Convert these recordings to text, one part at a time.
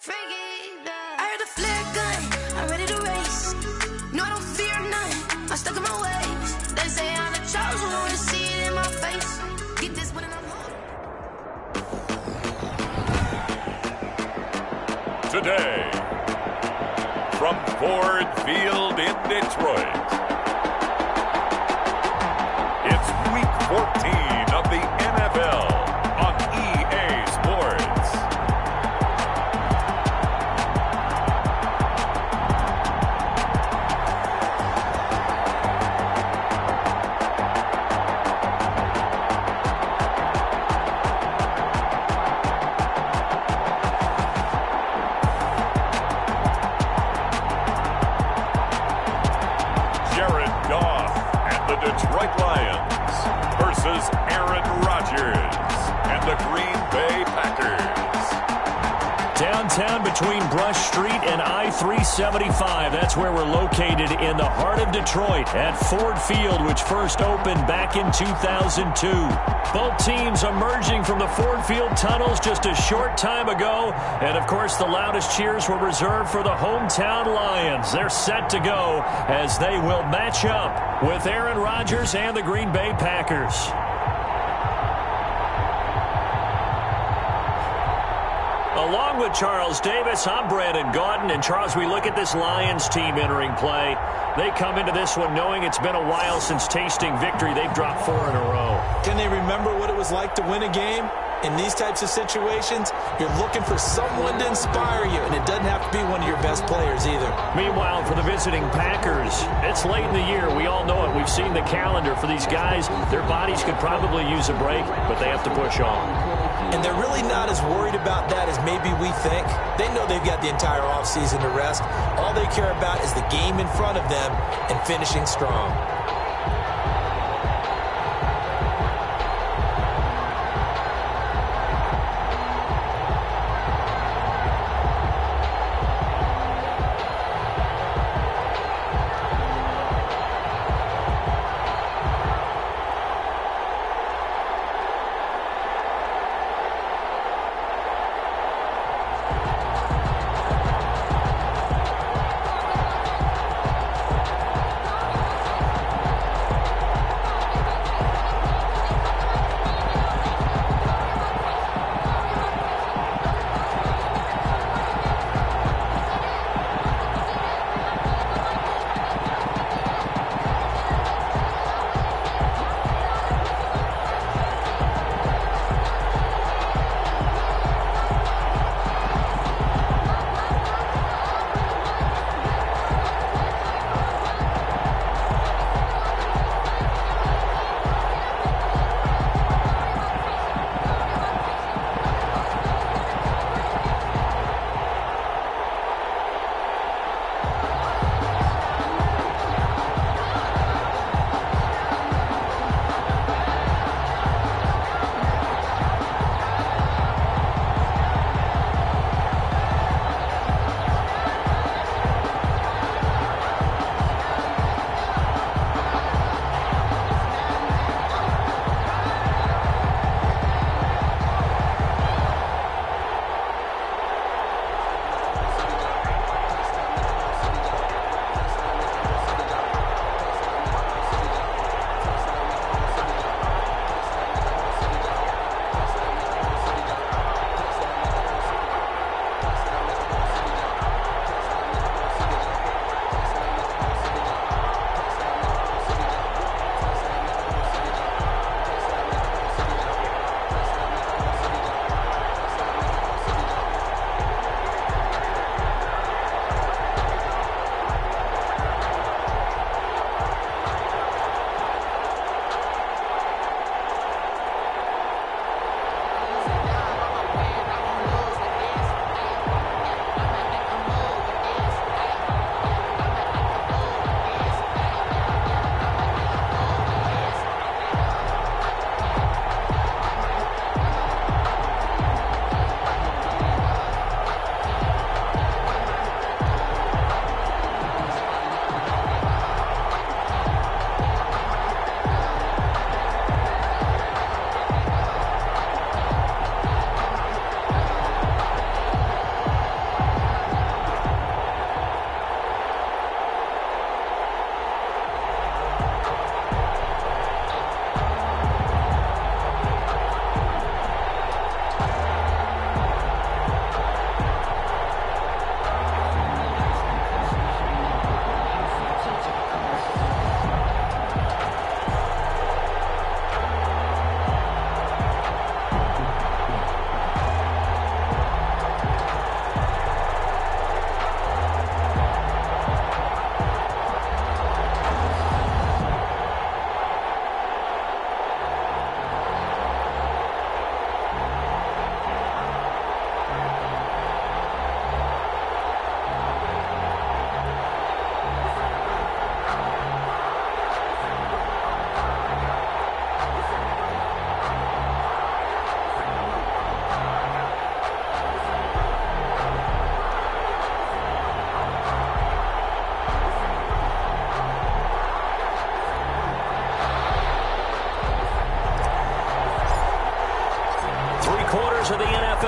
I heard the flare gun, I'm ready to race. No, I don't fear none, I'm stuck in my ways. They say I'm the chosen one, to see it in my face. Get this one and I'm home. Today, from Ford Field in Detroit, it's Week 14 of the NFL on EA Sports. Detroit Lions versus Aaron Rodgers and the Green Bay Packers. Downtown between Brush Street and I-375. That's where we're located in the heart of Detroit at Ford Field, which first opened back in 2002. Both teams emerging from the Ford Field tunnels just a short time ago. And, of course, the loudest cheers were reserved for the hometown Lions. They're set to go as they will match up with Aaron Rodgers and the Green Bay Packers. Along with Charles Davis, I'm Brandon Gaudin. And, Charles, we look at this Lions team entering play. They come into this one knowing it's been a while since tasting victory. They've dropped 4 in a row. Can they remember what it was like to win a game? In these types of situations, you're looking for someone to inspire you, and it doesn't have to be one of your best players either. Meanwhile, for the visiting Packers, it's late in the year. We all know it. We've seen the calendar for these guys. Their bodies could probably use a break, but they have to push on. And they're really not as worried about that as maybe we think. They know they've got the entire offseason to rest. All they care about is the game in front of them and finishing strong.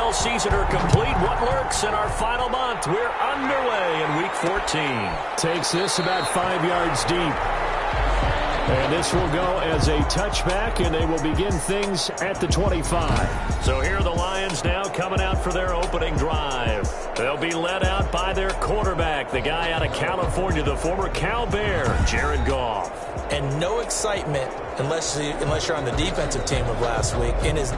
NFL season are complete. What lurks in our final month? We're underway in Week 14. Takes this about 5 yards deep. And this will go as a touchback, and they will begin things at the 25. So here are the Lions now coming out for their opening drive. They'll be led out by their quarterback, the guy out of California, the former Cal Bear, Jared Goff. And no excitement unless you're on the defensive team of last week. In his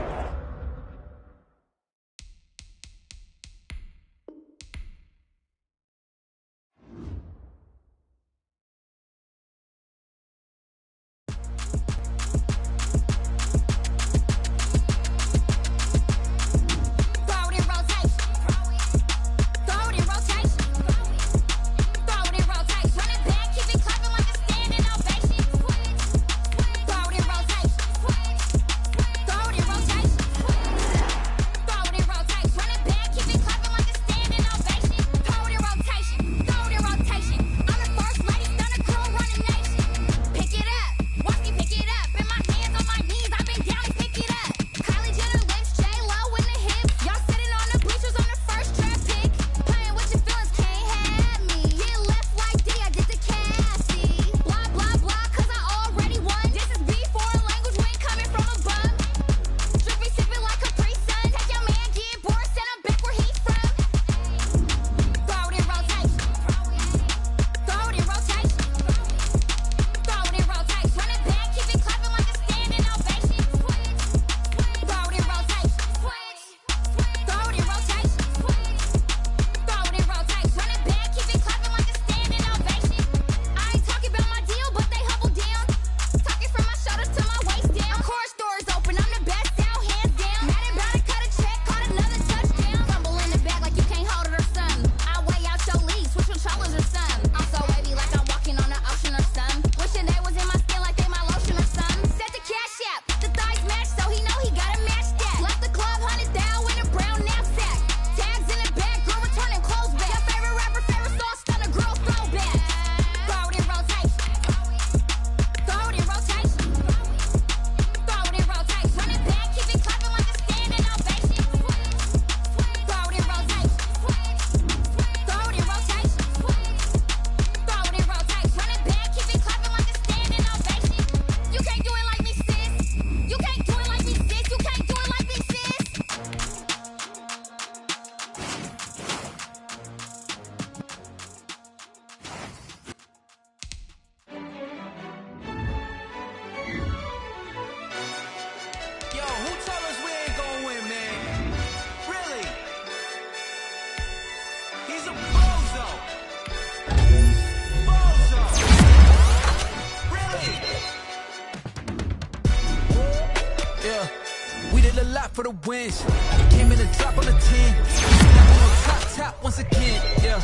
for the wins. Came in a drop on the 10. Now we on top once again. Yeah.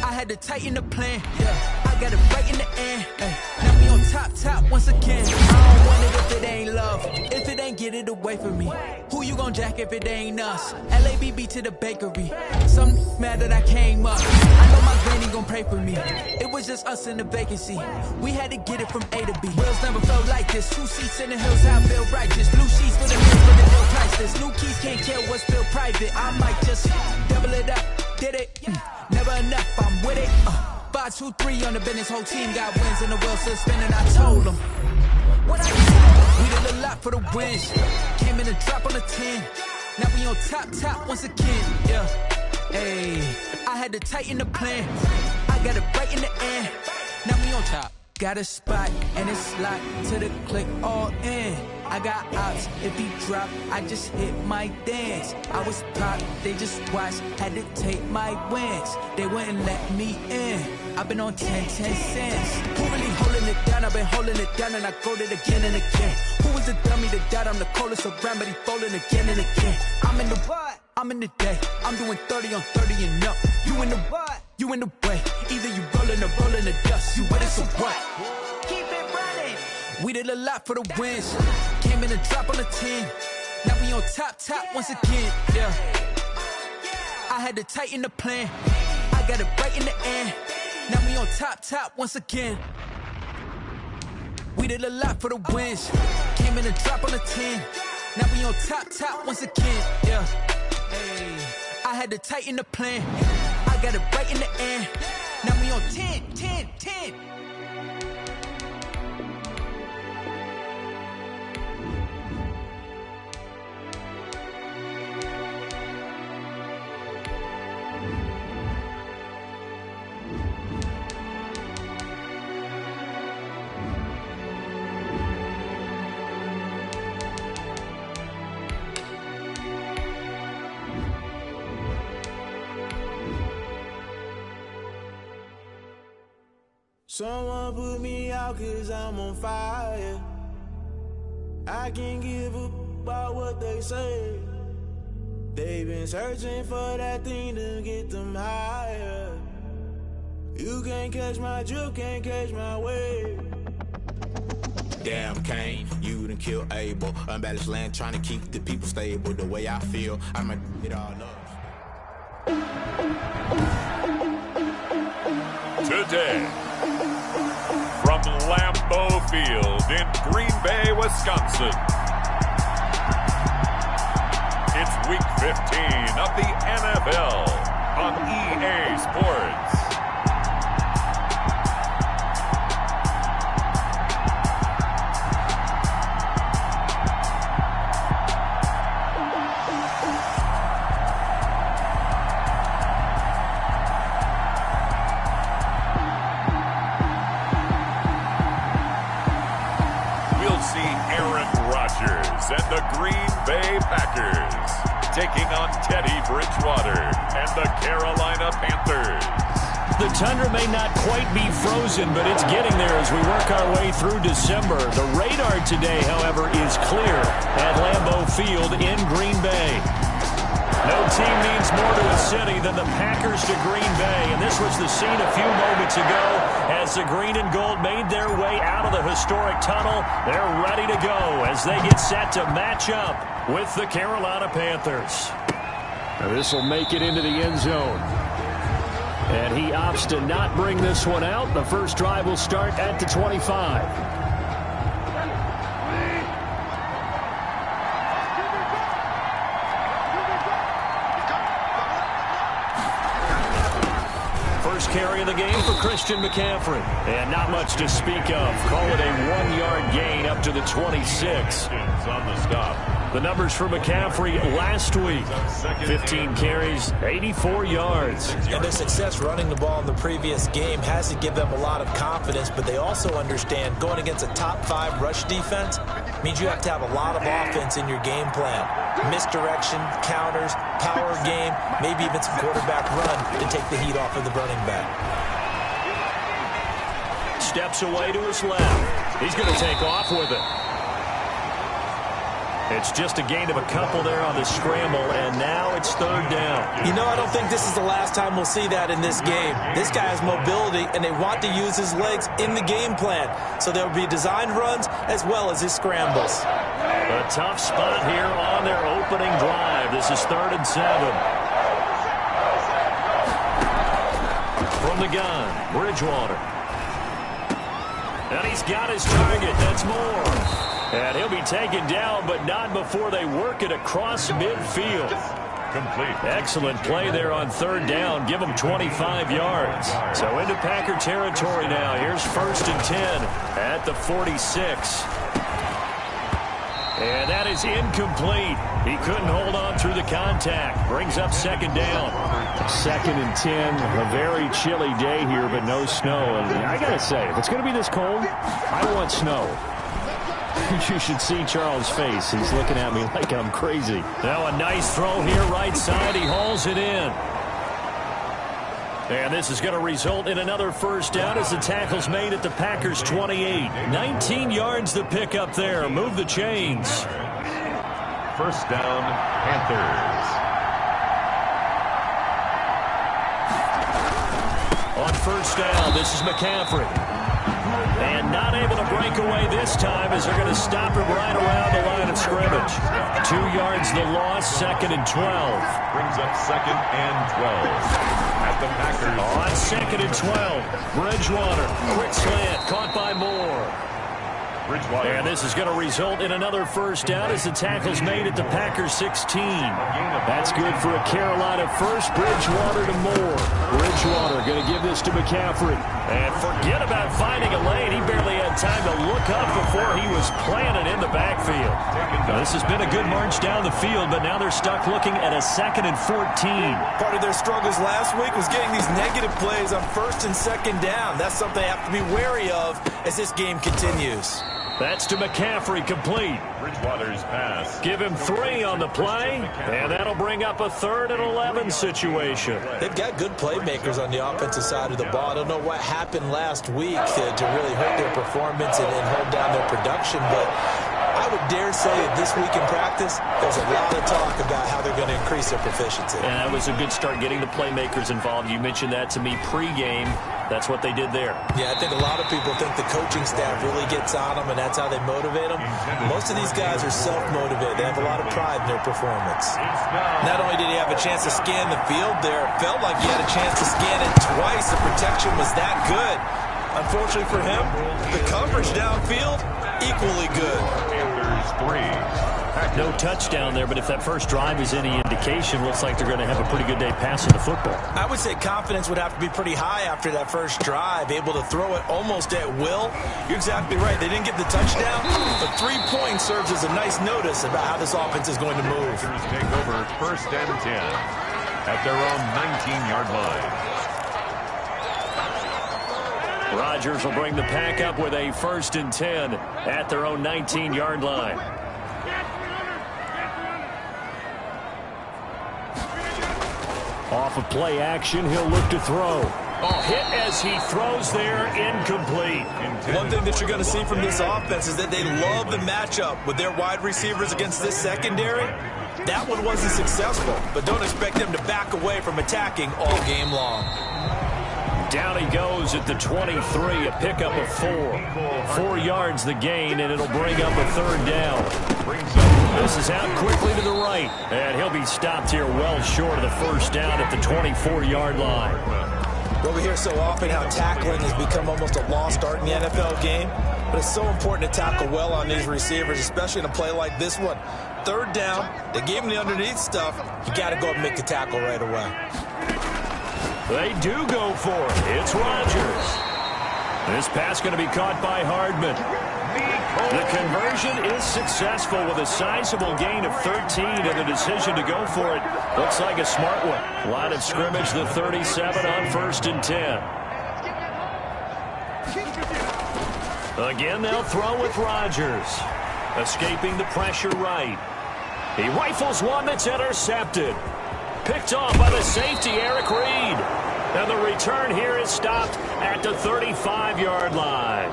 I had to tighten the plan. Yeah. I got it right in the end. Now we on top once again. I don't want it if it ain't love. If it ain't, get it away from me. Who you gon' jack if it ain't us? LABB to the bakery. Some mad that I came up. I know my granny gon' pray for me. It was just us in the vacancy. We had to get it from A to B. Wheels never felt like this. 2 seats in the hills, how I feel righteous. Blue sheets for the hills, but the deal priceless. New keys can't kill what's still private. I might just double it up. Did it? Never enough, I'm with it. 5, 2, 3 on the business. Whole team got wins and the wheels still spinning. I told them what I told. We did a lot for the wins. Came in a drop on the 10. Now we on top once again. Yeah. Hey, I had to tighten the plan. I got it right in the end. Now we on top. Got a spot and it's locked to the click all in. I got ops, if he drop, I just hit my dance. I was pop, they just watched, had to take my wins. They wouldn't let me in. I've been on 10 cents. Who really holding it down? I've been holding it down and I go it again and again. Who was the dummy that died? I'm the coldest around, but he folding again and again. I'm in the what? I'm in the day. I'm doing 30 on 30 and up. You in the what? You in the way. Either you rolling or rolling the dust. You with it, so what? Keep it running. We did a lot for the wins. Came in a drop on the 10. Now we on top once again. Yeah. I had to tighten the plan. I got it right in the end. Now we on top once again. We did a lot for the wins. Came in a drop on the 10. Now we on top once again, yeah. Hey, I had to tighten the plan. I got it right in the end. Now we on 10. Someone put me out 'cause I'm on fire. I can't give a about what they say. They've been searching for that thing to get them higher. You can't catch my drift, can't catch my wave. Damn Kane, you done kill Abel. Unbalanced land trying to keep the people stable. The way I feel, I'ma it all up. Today, from Lambeau Field in Green Bay, Wisconsin, it's Week 15 of the NFL on EA Sports. And the Green Bay Packers taking on Teddy Bridgewater and the Carolina Panthers. The tundra may not quite be frozen, but it's getting there as we work our way through December. The radar today, however, is clear at Lambeau Field in Green Bay. No team means more to a city than the Packers to Green Bay, and this was the scene a few moments ago as the green and gold made their way out of the historic tunnel. They're ready to go as they get set to match up with the Carolina Panthers. This will make it into the end zone. And he opts to not bring this one out. The first drive will start at the 25. Carry of the game for Christian McCaffrey. And not much to speak of. Call it a 1-yard gain up to the 26. On the stop. The numbers for McCaffrey last week. 15 carries, 84 yards. And their success running the ball in the previous game has to give them a lot of confidence, but they also understand going against a top 5 rush defense means you have to have a lot of offense in your game plan. Misdirection, counters, power game, maybe even some quarterback run to take the heat off of the running back. Steps away to his left. He's going to take off with it. It's just a gain of a couple there on the scramble, and now it's third down. You know, I don't think this is the last time we'll see that in this game. This guy has mobility, and they want to use his legs in the game plan. So there will be designed runs as well as his scrambles. A tough spot here on their opening drive. This is 3rd and 7. From the gun, Bridgewater. And he's got his target. That's Moore. And he'll be taken down, but not before they work it across midfield. Complete. Excellent play there on 3rd down. Give them 25 yards. So into Packer territory now. Here's 1st and 10 at the 46. And that is incomplete. He couldn't hold on through the contact. Brings up 2nd down. 2nd and 10. A very chilly day here, but no snow. And I got to say, if it's going to be this cold, I want snow. You should see Charles' face. He's looking at me like I'm crazy. Now a nice throw here right side. He hauls it in. And this is going to result in another 1st down as the tackle's made at the Packers' 28. 19 yards the pick up there. Move the chains. 1st down, Panthers. On 1st down, this is McCaffrey. And not able to break away this time as they're going to stop him right around the line of scrimmage. 2 yards the loss, 2nd and 12. Brings up 2nd and 12. At the Packers. On 2nd and 12, Bridgewater, quick slant, caught by Moore. And this is going to result in another first down as the tackle's made at the Packers 16. That's good for a Carolina first. Bridgewater to Moore. Bridgewater going to give this to McCaffrey. And forget about finding a lane. He barely had time to look up before he was planted in the backfield. Now, this has been a good march down the field, but now they're stuck looking at a 2nd and 14. Part of their struggles last week was getting these negative plays on 1st and 2nd down. That's something they have to be wary of as this game continues. That's to McCaffrey, complete. Bridgewater's pass. Give him 3 on the play, and that'll bring up a 3rd and 11 situation. They've got good playmakers on the offensive side of the ball. I don't know what happened last week to really hurt their performance and hold down their production, but I would dare say that this week in practice, there's a lot of talk about how they're going to increase their proficiency. And that was a good start getting the playmakers involved. You mentioned that to me pregame. That's what they did there. Yeah, I think a lot of people think the coaching staff really gets on them, and that's how they motivate them. Most of these guys are self-motivated. They have a lot of pride in their performance. Not only did he have a chance to scan the field there, it felt like he had a chance to scan it twice. The protection was that good. Unfortunately for him, the coverage downfield, equally good. No touchdown there, but if that first drive is any indication, looks like they're going to have a pretty good day passing the football. I would say confidence would have to be pretty high after that first drive, able to throw it almost at will. You're exactly right. They didn't get the touchdown, but 3 points serves as a nice notice about how this offense is going to move. Take over 1st and 10 at their own 19-yard line. Rodgers will bring the pack up with a 1st and 10 at their own 19-yard line. Off of play action, he'll look to throw. Oh, hit as he throws there, incomplete. One thing that you're going to see from this offense is that they love the matchup with their wide receivers against this secondary. That one wasn't successful, but don't expect them to back away from attacking all game long. Down he goes at the 23, a pickup of 4. 4 yards the gain, and it'll bring up a 3rd down. This is out quickly to the right, and he'll be stopped here well short of the first down at the 24-yard line. Well, we hear so often how tackling has become almost a lost art in the NFL game, but it's so important to tackle well on these receivers, especially in a play like this one. 3rd down, they gave him the underneath stuff. You got to go up and make the tackle right away. They do go for it. It's Rodgers. This pass going to be caught by Hardman. The conversion is successful with a sizable gain of 13, and the decision to go for it looks like a smart one. Line of scrimmage, the 37 on 1st and 10. Again, they'll throw with Rodgers. Escaping the pressure right. He rifles one that's intercepted. Picked off by the safety, Eric Reed. And the return here is stopped at the 35-yard line.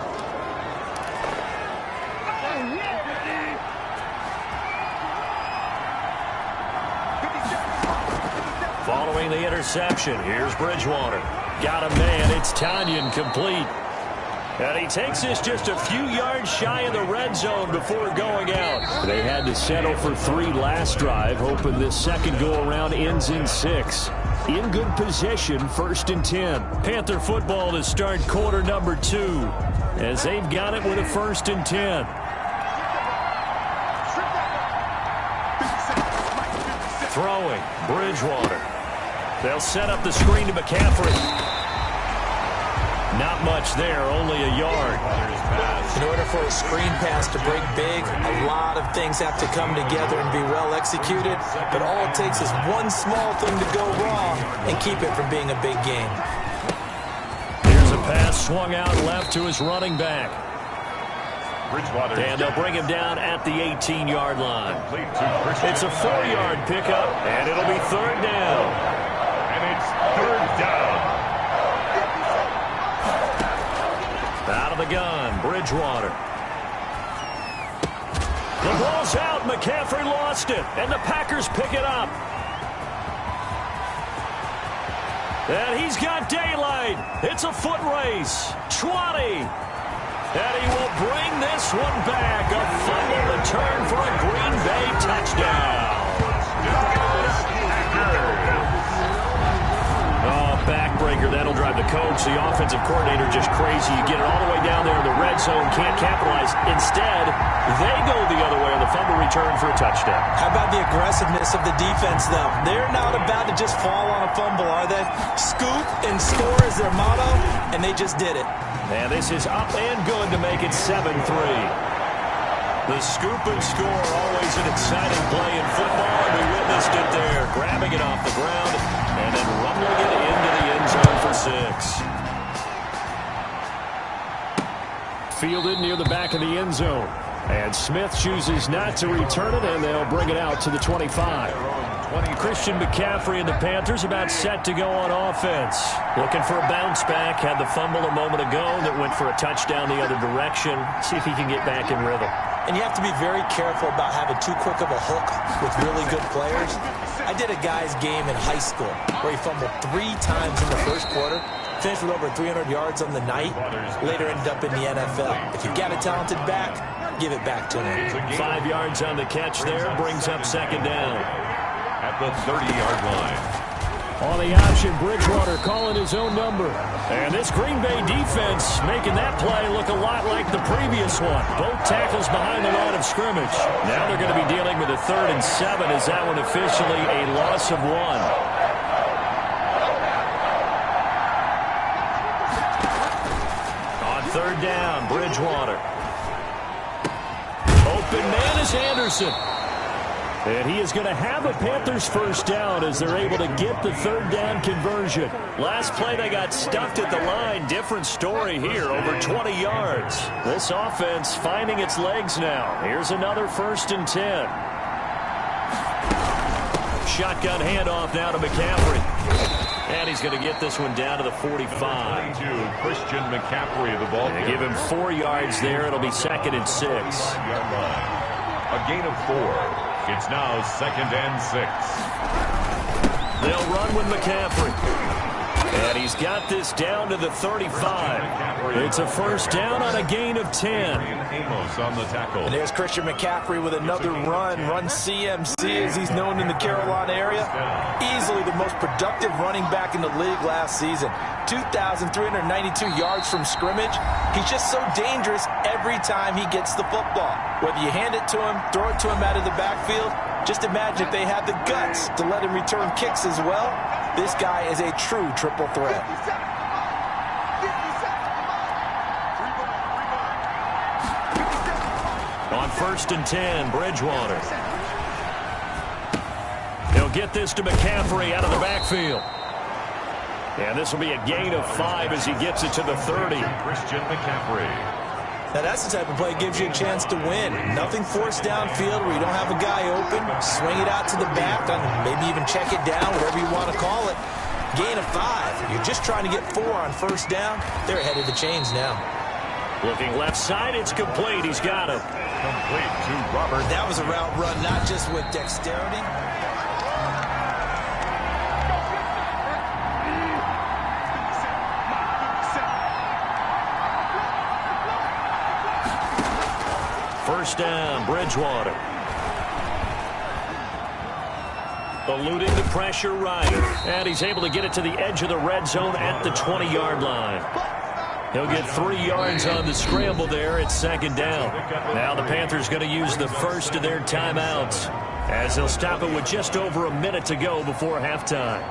Following the interception, here's Bridgewater. Got a man, it's Tanyan, complete. And he takes this just a few yards shy of the red zone before going out. They had to settle for 3 last drive, hoping this second go-around ends in 6. In good position, 1st and 10. Panther football to start quarter number 2, as they've got it with a 1st and 10. Throwing, Bridgewater. They'll set up the screen to McCaffrey. Not much there, only a yard. In order for a screen pass to break big, a lot of things have to come together and be well executed, but all it takes is one small thing to go wrong and keep it from being a big game. Here's a pass swung out left to his running back. And they'll bring him down at the 18-yard line. It's a 4-yard pickup, and it'll be 3rd down. And it's 3rd down. Out of the gun, Bridgewater. The ball's out. McCaffrey lost it, and the Packers pick it up. And he's got daylight. It's a foot race. 20. And he will bring this one back. A final return for a Green Bay touchdown. Oh, backbreaker. backbreaker. That'll drive the coach, the offensive coordinator, just crazy. You get it all the way down there in the red zone, can't capitalize. Instead, they go the other way on the fumble return for a touchdown. How about the aggressiveness of the defense, though? They're not about to just fall on a fumble, are they? Scoop and score is their motto, and they just did it. And this is up and good to make it 7-3. The scoop and score, always an exciting play in football, and we witnessed it there, grabbing it off the ground and then rumbling it into the end zone for 6. Fielded near the back of the end zone. And Smith chooses not to return it, and they'll bring it out to the 25. Christian McCaffrey and the Panthers about set to go on offense. Looking for a bounce back. Had the fumble a moment ago that went for a touchdown the other direction. See if he can get back in rhythm. And you have to be very careful about having too quick of a hook with really good players. I did a guy's game in high school where he fumbled 3 times in the first quarter, finished with over 300 yards on the night, later ended up in the NFL. If you've got a talented back, give it back to him. 5 yards on the catch there, brings up second down. At the 30-yard line. On the option, Bridgewater calling his own number. And this Green Bay defense making that play look a lot like the previous one. Both tackles behind the line of scrimmage. Now they're going to be dealing with a 3rd and 7. Is that one officially a loss of 1? On 3rd down, Bridgewater. Open man is Anderson. And he is going to have a Panthers first down as they're able to get the 3rd down conversion. Last play they got stuffed at the line. Different story here, over 20 yards. This offense finding its legs now. Here's another 1st and 10. Shotgun handoff now to McCaffrey. And he's going to get this one down to the 45. Christian McCaffrey, the ball. They give him 4 yards there. It'll be 2nd and 6. A gain of 4. It's now 2nd and 6. They'll run with McCaffrey. And he's got this down to the 35. It's a first down on a gain of 10. Amos on the tackle. And there's Christian McCaffrey with another run CMC as he's known in the Carolina area. Easily the most productive running back in the league last season. 2,392 yards from scrimmage. He's just so dangerous every time he gets the football. Whether you hand it to him, throw it to him out of the backfield, just imagine if they have the guts to let him return kicks as well. This guy is a true triple threat. On 1st and 10, Bridgewater. He'll get this to McCaffrey out of the backfield. And this will be a gain of 5 as he gets it to the 30. Christian McCaffrey. Now that's the type of play that gives you a chance to win. Nothing forced downfield where you don't have a guy open. Swing it out to the back, maybe even check it down, whatever you want to call it. Gain of 5. You're just trying to get 4 on first down. They're ahead of the chains now. Looking left side, it's complete. He's got it. Complete to Robert. That was a route run, not just with dexterity. First down, Bridgewater. Eluding the pressure right. And he's able to get it to the edge of the red zone at the 20-yard line. He'll get 3 yards on the scramble there at 2nd down. Now the Panthers going to use the first of their timeouts as they'll stop it with just over a minute to go before halftime.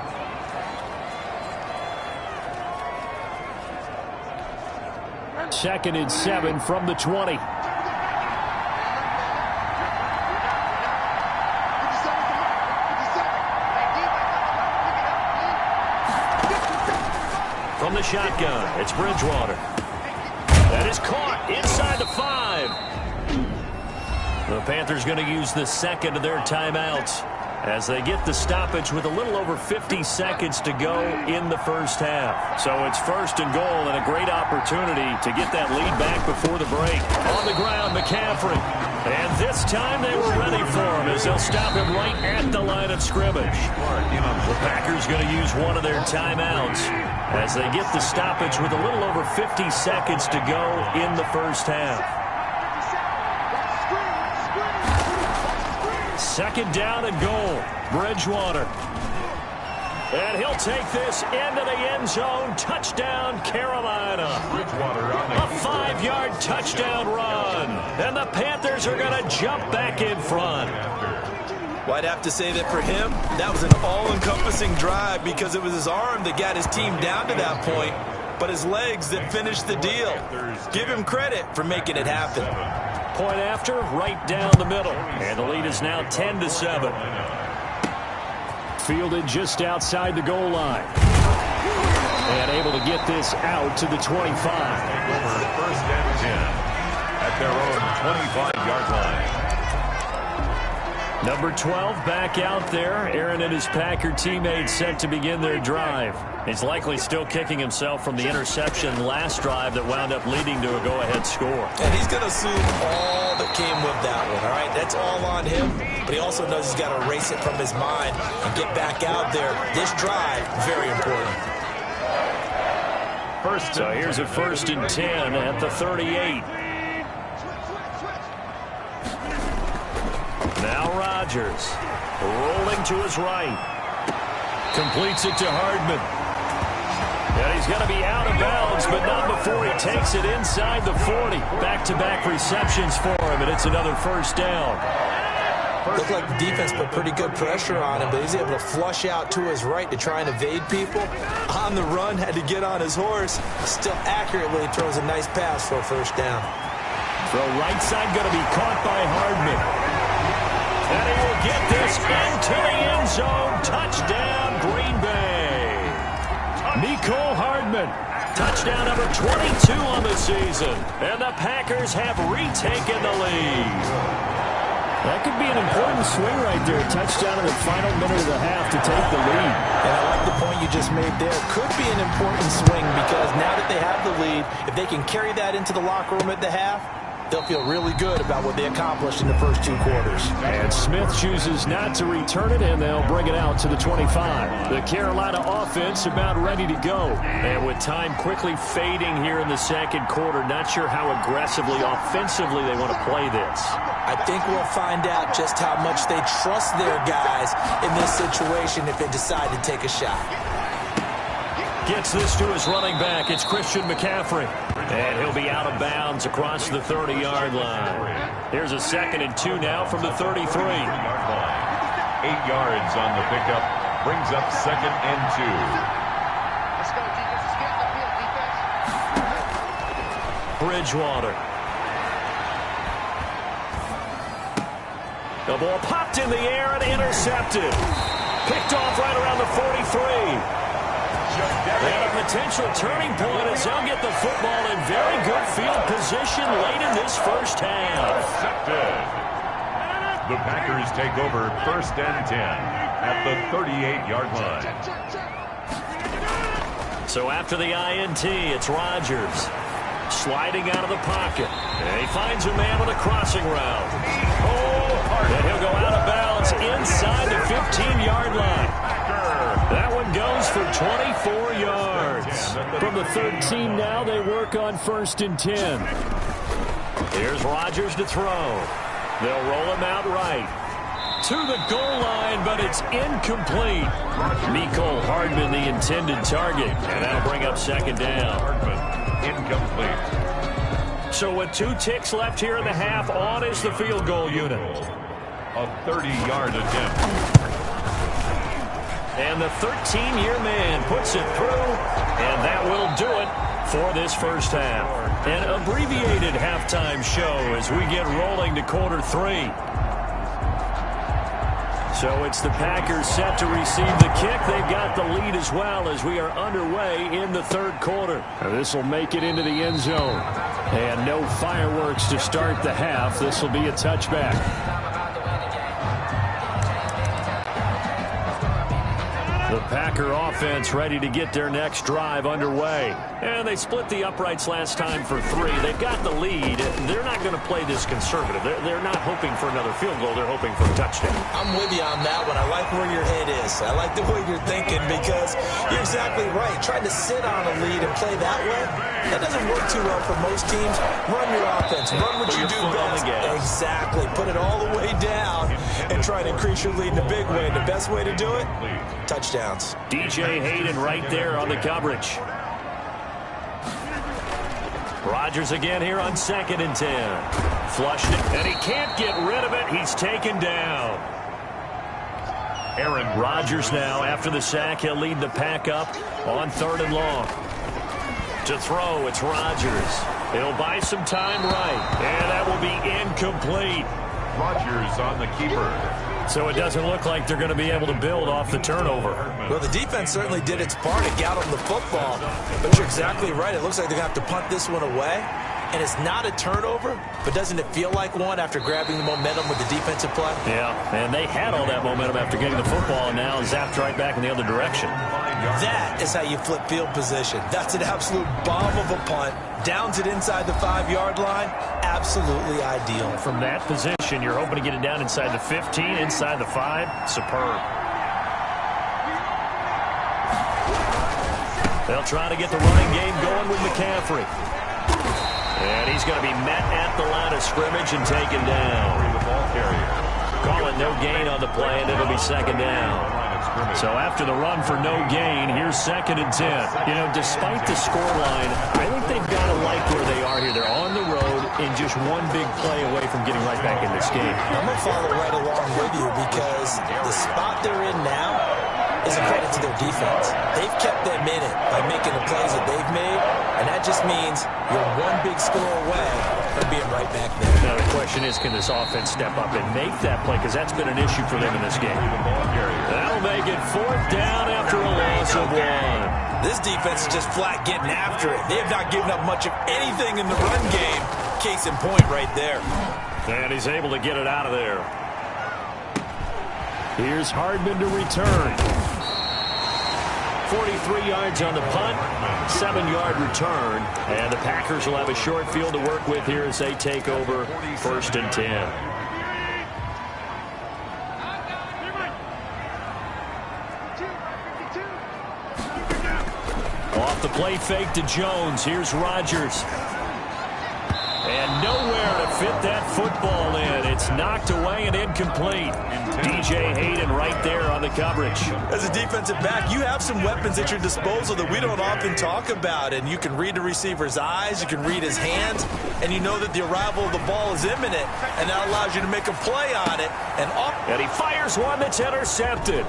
Second and 7 from the 20. From the shotgun, it's Bridgewater. That is caught inside the 5. The Panthers going to use the second of their timeouts as they get the stoppage with a little over 50 seconds to go in the first half. So it's 1st and goal and a great opportunity to get that lead back before the break. On the ground, McCaffrey. And this time they were ready for him as they'll stop him right at the line of scrimmage. The Packers going to use one of their timeouts as they get the stoppage with a little over 50 seconds to go in the first half. 2nd down and goal. Bridgewater. And he'll take this into the end zone. Touchdown, Carolina. A 5-yard touchdown run. And the Panthers are going to jump back in front. Well, I'd have to say that for him, that was an all-encompassing drive because it was his arm that got his team down to that point, but his legs that finished the deal. Give him credit for making it happen. Point after, right down the middle. And the lead is now 10-7. Fielded just outside the goal line. And able to get this out to the 25. Over first and 10 at their own 25-yard line. Number 12 back out there. Aaron and his Packer teammates set to begin their drive. He's likely still kicking himself from the interception last drive that wound up leading to a go-ahead score. And he's going to assume all that came with that one, all right? That's all on him, but he also knows he's got to erase it from his mind and get back out there. This drive, very important. So here's a 1st and 10 at the 38. Now Rodgers rolling to his right. Completes it to Hardman. And he's going to be out of bounds, but not before he takes it inside the 40. Back-to-back receptions for him, and it's another 1st down. Looked like the defense put pretty good pressure on him, but he's able to flush out to his right to try and evade people. On the run, had to get on his horse. Still accurately throws a nice pass for a 1st down. Throw right side going to be caught by Hardman. And he will get this into the end zone. Touchdown, Green Bay. Mecole Hardman. Touchdown number 22 on the season. And the Packers have retaken the lead. That could be an important swing right there. Touchdown in the final minute of the half to take the lead. And I like the point you just made there. Could be an important swing because now that they have the lead, if they can carry that into the locker room at the half, they'll feel really good about what they accomplished in the first 2 quarters. And Smith chooses not to return it, and they'll bring it out to the 25. The Carolina offense about ready to go. And with time quickly fading here in the 2nd quarter, not sure how aggressively, offensively they want to play this. I think we'll find out just how much they trust their guys in this situation if they decide to take a shot. Gets this to his running back. It's Christian McCaffrey. And he'll be out of bounds across the 30-yard line. Here's a 2nd and 2 now from the 33. 8 yards on the pickup. Brings up 2nd and 2. Let's go, defense. Let's get the field, defense. Bridgewater. The ball popped in the air and intercepted. Picked off right around the 43. And a potential turning point as they'll get the football in very good field position late in this first half. Intercepted. The Packers take over 1st and 10 at the 38-yard line. So after the INT, it's Rodgers sliding out of the pocket. And he finds a man with a crossing route. And he'll go out of bounds inside the 15-yard line. That one goes for 24 yards. From the 13 now, they work on 1st and 10. Here's Rodgers to throw. They'll roll him out right. To the goal line, but it's incomplete. Mecole Hardman, the intended target. And that'll bring up 2nd down. Incomplete. So with 2 ticks left here in the half, on is the field goal unit. A 30-yard attempt. And the 13-year man puts it through, and that will do it for this first half. An abbreviated halftime show as we get rolling to quarter 3. So it's the Packers set to receive the kick. They've got the lead as well as we are underway in the 3rd quarter. This will make it into the end zone. And no fireworks to start the half. This will be a touchback. The Packer offense ready to get their next drive underway. And they split the uprights last time for 3. They've got the lead. They're not going to play this conservative. They're not hoping for another field goal. They're hoping for a touchdown. I'm with you on that one. I like where your head is. I like the way you're thinking because you're exactly right. Trying to sit on a lead and play that way, that doesn't work too well for most teams. Run your offense. Run what you do best. Exactly. Put it all the way down and try to increase your lead in a big way. And the best way to do it, touchdown. touchdowns. DJ Hayden right there on the coverage. Rodgers again here on 2nd and 10. Flushed it, and he can't get rid of it. He's taken down. Aaron Rodgers now, after the sack, he'll lead the pack up on 3rd and long. To throw, it's Rodgers. He'll buy some time right, and that will be incomplete. Rodgers on the keeper. So it doesn't look like they're going to be able to build off the turnover. Well, the defense certainly did its part to get on the football, but you're exactly right. It looks like they're going to have to punt this one away, and it's not a turnover, but doesn't it feel like one after grabbing the momentum with the defensive play? Yeah, and they had all that momentum after getting the football, and now zapped right back in the other direction. That is how you flip field position. That's an absolute bomb of a punt. Downs it inside the 5-yard line. Absolutely ideal. From that position, you're hoping to get it down inside the 15, inside the 5. Superb. They'll try to get the running game going with McCaffrey. And he's going to be met at the line of scrimmage and taken down. The ball carrier. Call it no gain on the play, and it'll be 2nd down. So after the run for no gain, here's 2nd and 10. You know, despite the scoreline, I think they've got to like where they are here. They're on the road and just one big play away from getting right back in this game. I'm going to follow right along with you because the spot they're in now is a credit to their defense. They've kept them in it by making the plays that they've made, and that just means you're one big score away from being right back there. Now the question is, can this offense step up and make that play? Because that's been an issue for them in this game. That'll make it 4th down after a loss of 1. This defense is just flat getting after it. They have not given up much of anything in the run game. Case in point right there. And he's able to get it out of there. Here's Hardman to return. 43 yards on the punt, 7-yard return, and the Packers will have a short field to work with here as they take over 1st and 10. Off the play fake to Jones. Here's Rodgers. And nowhere to fit that football in. It's knocked away and incomplete. DJ Hayden right there on the coverage. As a defensive back, you have some weapons at your disposal that we don't often talk about. And you can read the receiver's eyes, you can read his hands, and you know that the arrival of the ball is imminent. And that allows you to make a play on it. And he fires one that's intercepted.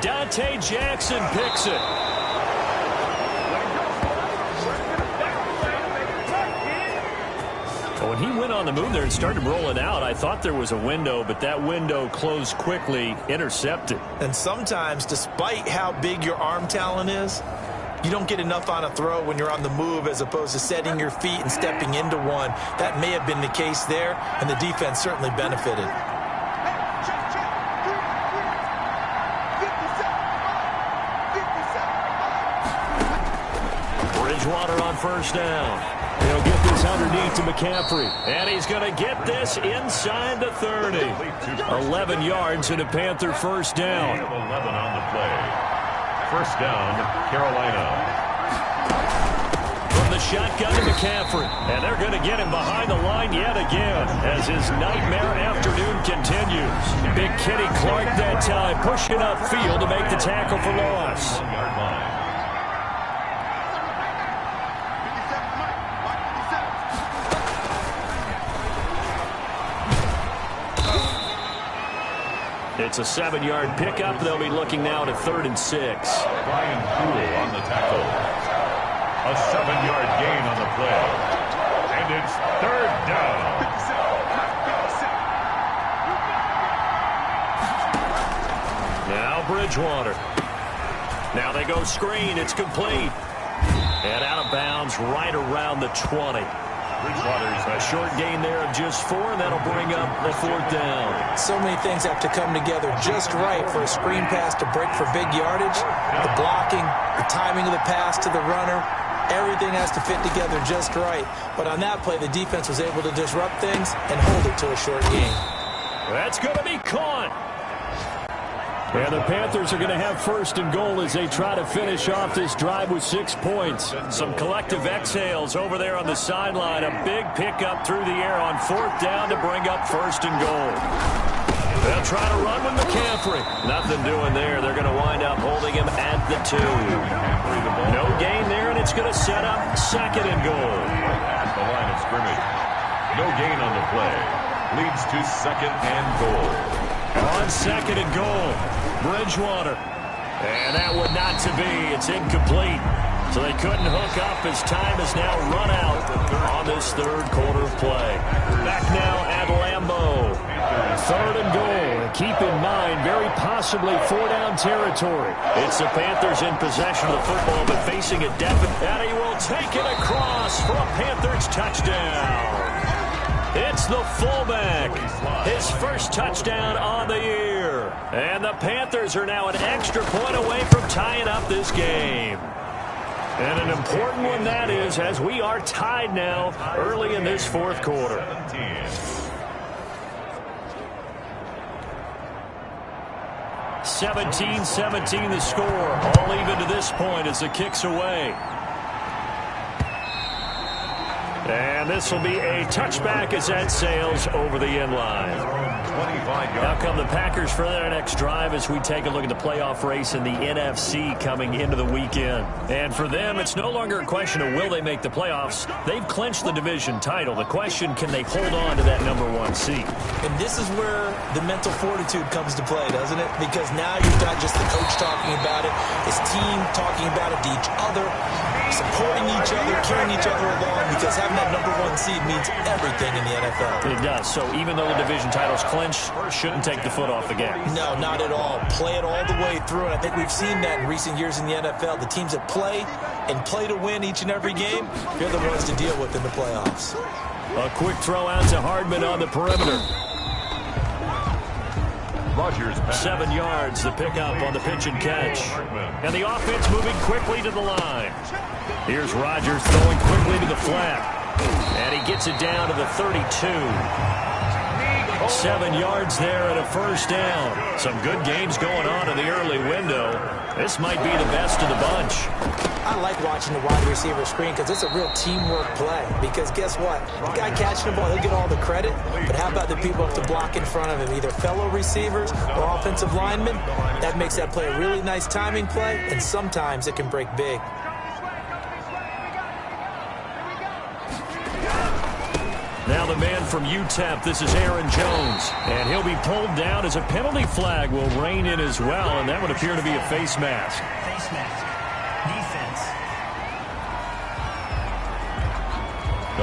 Dante Jackson picks it. When he went on the move there and started rolling out, I thought there was a window, but that window closed quickly, intercepted. And sometimes, despite how big your arm talent is, you don't get enough on a throw when you're on the move as opposed to setting your feet and stepping into one. That may have been the case there, and the defense certainly benefited. Bridgewater on 1st down. He'll get this underneath to McCaffrey. And he's going to get this inside the 30. 11 yards and a Panther 1st down. 11 on the play. 1st down, Carolina. From the shotgun to McCaffrey. And they're going to get him behind the line yet again as his nightmare afternoon continues. Big Kenny Clark that time pushing upfield to make the tackle for loss. 1-yard line. It's a 7-yard pickup. They'll be looking now to 3rd and 6. Brian Poole on the tackle. A 7-yard gain on the play. And it's 3rd down. Now Bridgewater. Now they go screen. It's complete. And out of bounds right around the 20. Bridgewater's a short gain there of just 4, and that'll bring up the 4th down. So many things have to come together just right for a screen pass to break for big yardage. The blocking, the timing of the pass to the runner, everything has to fit together just right. But on that play, the defense was able to disrupt things and hold it to a short gain. That's going to be caught. And the Panthers are going to have 1st and goal as they try to finish off this drive with 6 points. Some collective exhales over there on the sideline. A big pickup through the air on 4th down to bring up 1st and goal. They'll try to run with McCaffrey. Nothing doing there. They're going to wind up holding him at the 2. No gain there, and it's going to set up 2nd and goal. At the line of scrimmage. No gain on the play. Leads to 2nd and goal. On 2nd and goal, Bridgewater. And that would not to be. It's incomplete. So they couldn't hook up as time has now run out on this 3rd quarter of play. Back now at Lambeau. 3rd and goal. And keep in mind, very possibly 4-down territory. It's the Panthers in possession of the football, but facing a deficit. And he will take it across for a Panthers touchdown. It's the fullback. His first touchdown on the year. And the Panthers are now an extra point away from tying up this game. And an important one that is, as we are tied now early in this 4th quarter. 17-17 the score. All even to this point as the kick's away. And this will be a touchback as that sails over the end line. Now come the Packers for their next drive as we take a look at the playoff race in the NFC coming into the weekend. And for them, it's no longer a question of will they make the playoffs. They've clinched the division title. The question, can they hold on to that #1 seed? And this is where the mental fortitude comes to play, doesn't it? Because now you've got just the coach talking about it, his team talking about it to each other, supporting each other, carrying each other along, because having that #1 seed means everything in the NFL. It does. So even though the division title's clinched, shouldn't take the foot off the gas. No, not at all. Play it all the way through, and I think we've seen that in recent years in the NFL. The teams that play and play to win each and every game, they're the ones to deal with in the playoffs. A quick throw out to Hardman on the perimeter. 7 yards, the pickup on the pitch and catch. And the offense moving quickly to the line. Here's Rodgers throwing quickly to the flat. And he gets it down to the 32. 7 yards there and a first down. Some good games going on in the early window. This might be the best of the bunch. I like watching the wide receiver screen because it's a real teamwork play. Because guess what? The guy catching the ball, he'll get all the credit. But how about the people up to block in front of him, either fellow receivers or offensive linemen? That makes that play a really nice timing play, and sometimes it can break big. Now the man from UTEP, this is Aaron Jones. And he'll be pulled down as a penalty flag will rein in as well, and that would appear to be a face mask. Face mask. Defense.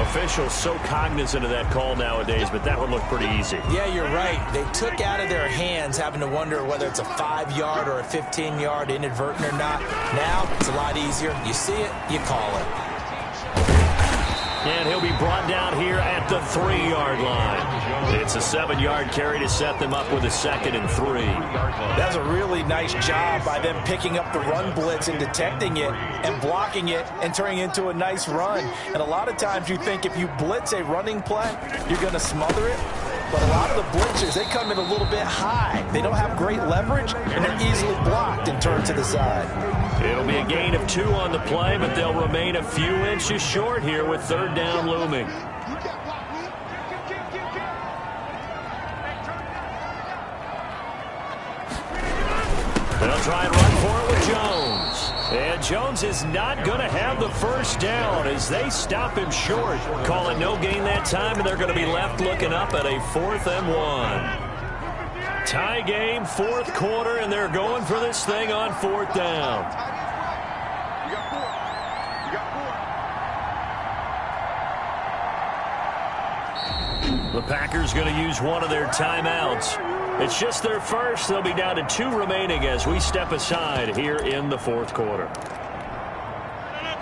Officials so cognizant of that call nowadays, but that would look pretty easy. Yeah, you're right. They took out of their hands having to wonder whether it's a 5-yard or a 15-yard inadvertent or not. Now it's a lot easier. You see it, you call it. And he'll be brought down here at the 3-yard line. It's a 7-yard carry to set them up with a 2nd and 3. That's a really nice job by them picking up the run blitz and detecting it and blocking it and turning it into a nice run. And a lot of times you think if you blitz a running play, you're going to smother it. But a lot of the blitzers, they come in a little bit high. They don't have great leverage, and they're easily blocked and turned to the side. It'll be a gain of 2 on the play, but they'll remain a few inches short here with 3rd down looming. They'll try and run for it with Jones. And Jones is not going to have the first down as they stop him short. Call it no gain that time, and they're going to be left looking up at a 4th and 1. Tie game, 4th quarter, and they're going for this thing on 4th down. The Packers going to use one of their timeouts. It's just their first. They'll be down to 2 remaining as we step aside here in the 4th quarter.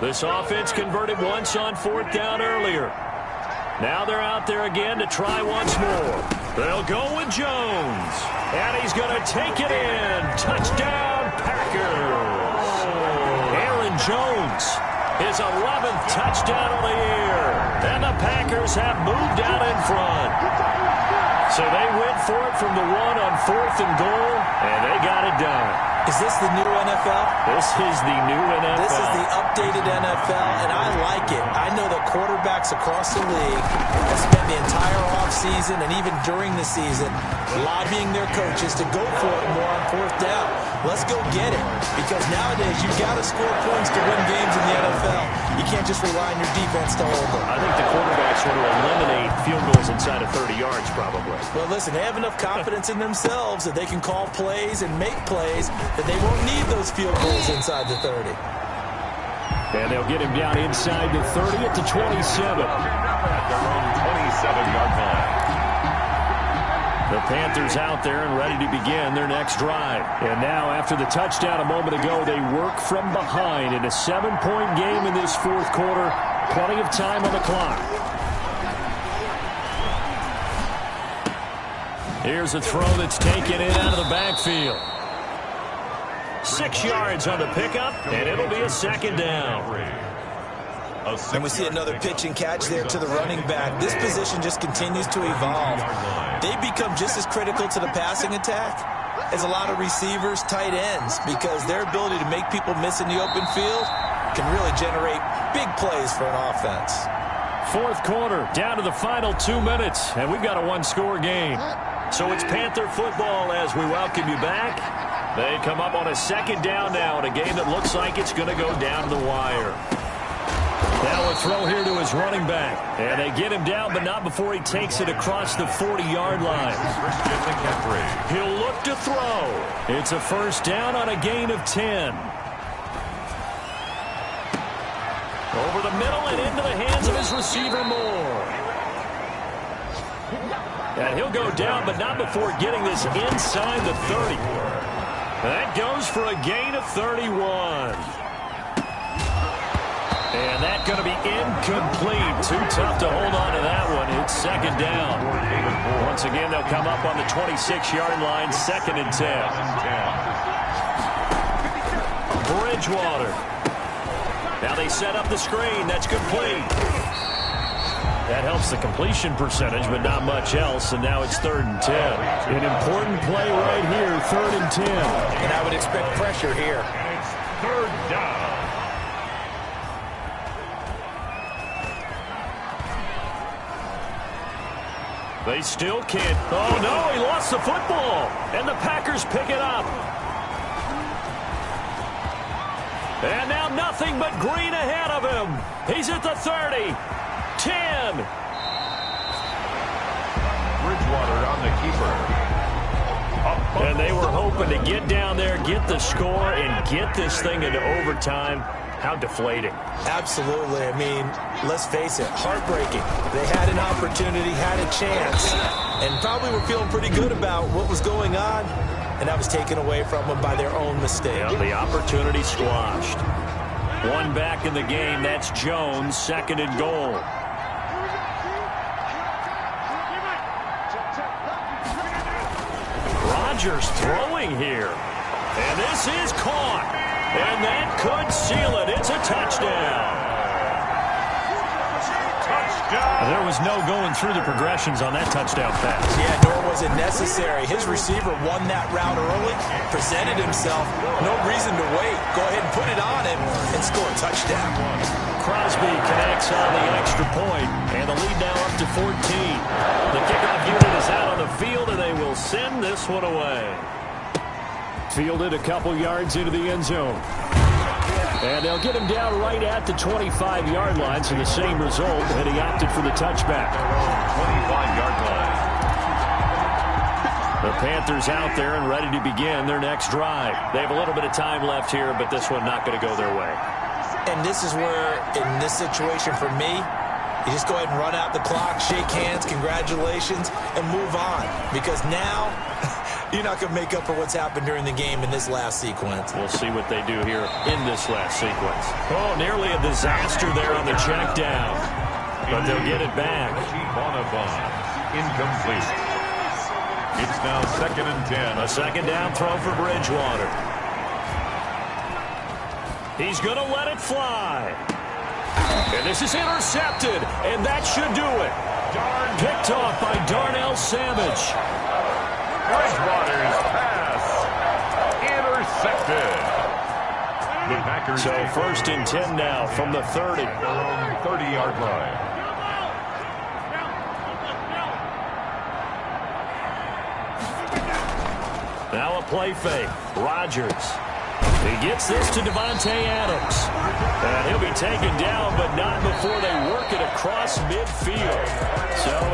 This offense converted once on 4th down earlier. Now they're out there again to try once more. They'll go with Jones. And he's going to take it in. Touchdown, Packers. Aaron Jones, his 11th touchdown of the year. And the Packers have moved out in front. So they went for it from the 1 on 4th and goal, and they got it done. Is this the new NFL? This is the new NFL. This is the updated NFL, and I like it. I know that quarterbacks across the league have spent the entire offseason and even during the season lobbying their coaches to go for it more on fourth down. Let's go get it. Because nowadays, you've got to score points to win games in the NFL. You can't just rely on your defense to hold them. I think the quarterbacks want to eliminate field goals inside of 30 yards, probably. Well, listen, they have enough confidence in themselves that they can call plays and make plays that they won't need those field goals inside the 30. And they'll get him down inside the 30 at the 27. At their own 27-yard line. The Panthers out there and ready to begin their next drive. And now, after the touchdown a moment ago, they work from behind in a 7-point game in this fourth quarter. Plenty of time on the clock. Here's a throw that's taken in out of the backfield. 6 yards on the pickup, and it'll be a second down. And we see another pitch and catch there to the running back. This position just continues to evolve. They become just as critical to the passing attack as a lot of receivers, tight ends, because their ability to make people miss in the open field can really generate big plays for an offense. Fourth quarter, down to the final 2 minutes, and we've got a one-score game. So it's Panther football as we welcome you back. They come up on a second down now in a game that looks like it's going to go down the wire. Now a throw here to his running back. And they get him down, but not before he takes it across the 40-yard line. He'll look to throw. It's a first down on a gain of 10. Over the middle and into the hands of his receiver, Moore. And he'll go down, but not before getting this inside the 30. That goes for a gain of 31. And that's going to be incomplete. Too tough to hold on to that one. It's second down. Once again, they'll come up on the 26-yard line, second and 10. Bridgewater. Now they set up the screen. That's complete. That helps the completion percentage, but not much else. And now it's third and 10. An important play right here, third and 10. And I would expect pressure here. And it's third down. They still can't. Oh, no, he lost the football. And the Packers pick it up. And now nothing but green ahead of him. He's at the 30. 10. Bridgewater on the keeper. And they were hoping to get down there, get the score, and get this thing into overtime. How deflating. Absolutely. I mean, let's face it, heartbreaking. They had an opportunity, had a chance, and probably were feeling pretty good about what was going on, and that was taken away from them by their own mistake. Yeah, the opportunity squashed. One back in the game, that's Jones, second and goal. Rodgers throwing here. And this is caught. And that could seal it. It's a touchdown. Touchdown. There was no going through the progressions on that touchdown pass. Yeah, nor was it necessary. His receiver won that route early, presented himself. No reason to wait. Go ahead and put it on him and score a touchdown. Crosby connects on the extra point, and the lead now up to 14. The kickoff unit is out on the field, and they will send this one away. Fielded a couple yards into the end zone. And they'll get him down right at the 25-yard line, so the same result, and he opted for the touchback. 25-yard line. The Panthers out there and ready to begin their next drive. They have a little bit of time left here, but this one not going to go their way. And this is where, in this situation for me, you just go ahead and run out the clock, shake hands, congratulations, and move on. Because now, you're not going to make up for what's happened during the game in this last sequence. We'll see what they do here in this last sequence. Oh, nearly a disaster there on the check down. But they'll get it back. Incomplete. It's now second and 10. A second down throw for Bridgewater. He's going to let it fly. And this is intercepted, and that should do it. Picked off by Darnell Savage. Bridgewater's pass intercepted. The Packers. So 1st and 10 now from the 30. Their own 30-yard line. Now a play fake. Rodgers. He gets this to Devontae Adams. And he'll be taken down, but not before they work it across midfield. So